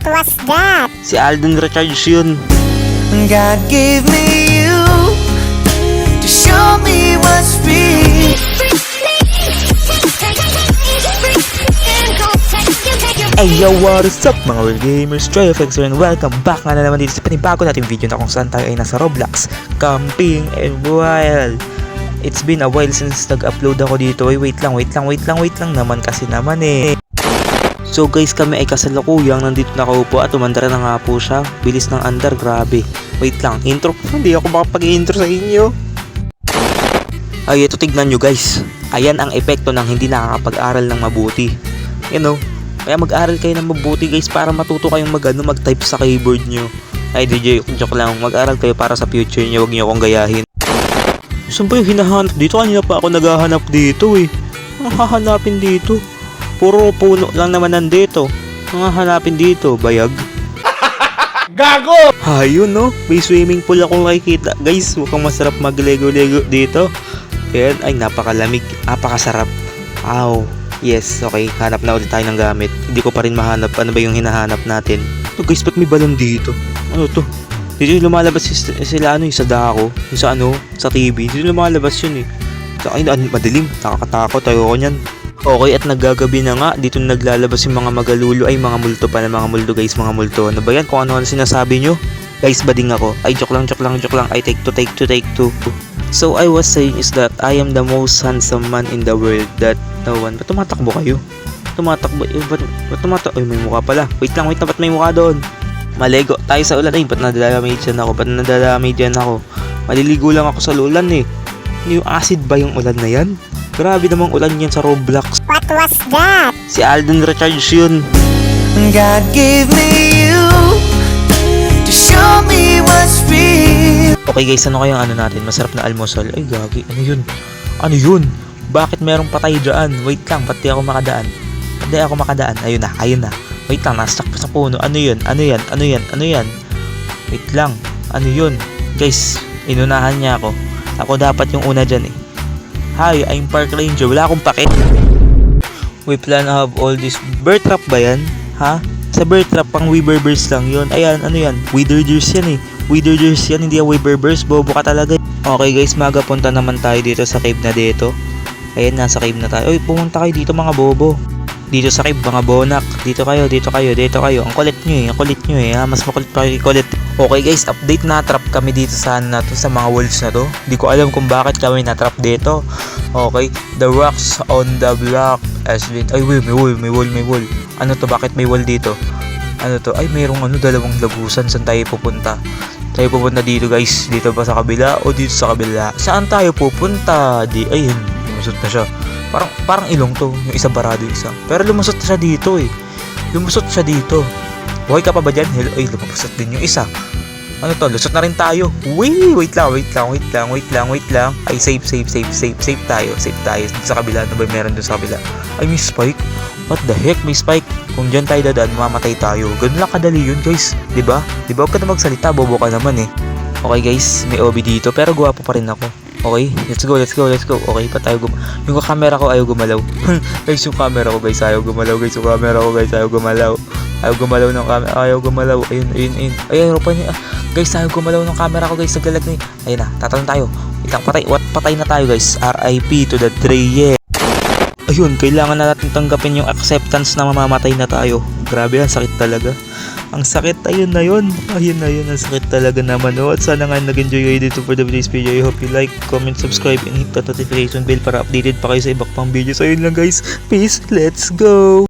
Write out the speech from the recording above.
was that? Si Alden Richards yun. God gave me you to show me what's real. Hey yo, what is up mga real gamers? TryFX and welcome back nga na naman dito sa panibago nating video na kung saan tayo ay nasa Roblox Camping and Wild. It's been a while since nag-upload ako dito. Wait lang naman kasi naman eh. So guys, kami ay kasalukuyang nandito nakaupo at umandar na nga po siya. Bilis ng andar, grabe. Wait lang, intro. Hindi ako makapag-intro sa inyo. Ay, ito tignan nyo guys. Ayan ang epekto ng hindi nakakapag-aral ng mabuti. You know, kaya mag-aral kayo ng mabuti guys para matuto kayong mag-type sa keyboard nyo. Ay, DJ, joke lang. Mag-aral kayo para sa future nyo. Huwag nyo akong gayahin. Saan ba yung hinahanap dito? Kanina pa ako naghahanap dito eh. Ang hahanapin dito. Puro puno lang naman nandito. Ang hahanapin dito, bayag. Gago! Ayun no, may swimming pool akong nakikita. Guys, mukhang masarap mag-lego-lego dito. Ayan, ay napakalamig, napakasarap. Wow, yes, okay, hanap na ulit tayo ng gamit. Hindi ko pa rin mahanap, ano ba yung hinahanap natin. Ito guys, ba't may balon dito? Ano to? Dito yung lumalabas sila ano, yung sa dako, yung sa ano, sa TV. Dito yung lumalabas yun eh. Ay, madilim, nakakatakot, ayoko nyan. Okay, at naggagabi na nga. Dito naglalabas yung mga magalulo. Ay, mga multo pala, mga multo guys, mga multo. Ano ba yan? Kung ano sinasabi nyo? Guys, bading ako. Ay, joke lang. Ay, take two. So, I was saying is that I am the most handsome man in the world that no one. Ba't tumatakbo kayo? Tumatakbo? Ba't tumatakbo? Ay, may mukha pala. Wait lang, ba't may mukha doon? Malego tayo sa ulan. Ay, ba't nadadamage dyan ako? Maliligo lang ako sa ulan eh. Yung acid ba yung ulan na yan? Grabe namang ulan yan sa Roblox. What was that? Si Alden Richards yun. God gave me you to show me what's real. Okay guys, ano kayang ano natin? Masarap na almusal. Ay gagi, ano yun? Bakit merong patay dyan? Wait lang, pati ako makadaan. Ayun na. Wait lang, nastuck pa sa puno. Ano yan? Wait lang, ano yun? Guys, inunahan niya ako. Ako dapat yung una dyan eh. Hi, I'm Park Ranger. Wala akong pake. We plan to have all this. Bear trap ba yan? Ha? Sa bear trap, pang Weaververse lang yun. Ayan, ano yan? Witherverse yan eh. Witherverse yan, hindi yan Weaververse. Bobo ka talaga. Okay guys, punta naman tayo dito sa cave na dito. Ayan, nasa cave na tayo. Uy, pumunta kayo dito mga bobo. Dito sa cave, mga bonak. Dito kayo. Ang kulit nyo eh. Ha? Mas makulit pa kayo kulit. Okay guys, update, na trap kami dito sa mga walls na to. Hindi ko alam kung bakit kami na trap dito. Okay, the rocks on the block has been. Ay, may wall. Ano to, bakit may wall dito? Ano to? Ay, mayroong dalawang lagusan. Saan tayo pupunta? Tayo pupunta dito guys. Dito ba sa kabila o dito sa kabila? Saan tayo pupunta? Ayun, lumusot na siya. Parang ilong to, yung isa barado yung isa. Pero lumusot na siya dito eh. Buhay ka pa ba dyan? Hello? Ay, lumabasat din yung isa. Ano to? Lusot na rin tayo. Wait lang. Ay, save tayo. Sa kabila, ano ba meron doon sa kabila? Ay, may spike. What the heck? May spike. Kung dyan tayo dadaan, mamamatay tayo. Ganun lang kadali yun, guys. Diba? Huwag ka na magsalita. Bobo ka naman eh. Okay, guys. May OB dito. Pero gwapo pa rin ako. Okay, let's go. Okay, pa tayo yung camera ko ayaw gumalaw. Guys, yung camera ko guys ayaw gumalaw. Ayaw gumalaw. Ayun. Ay, harapan niya. Guys, ayaw gumalaw ng camera ko guys. Naglalag na. Ayun na, tatalon tayo. Itang patay na tayo guys. RIP to the tray. Ayun, kailangan na natin tanggapin yung acceptance na mamamatay na tayo. Grabe, ang sakit talaga. Ang sakit, ayun na yun. Ang sakit talaga naman. At sana nga nag-enjoy kayo dito for the videos video. I hope you like, comment, subscribe, and hit the notification bell para updated pa kayo sa iba pang videos. Ayun lang guys. Peace, let's go!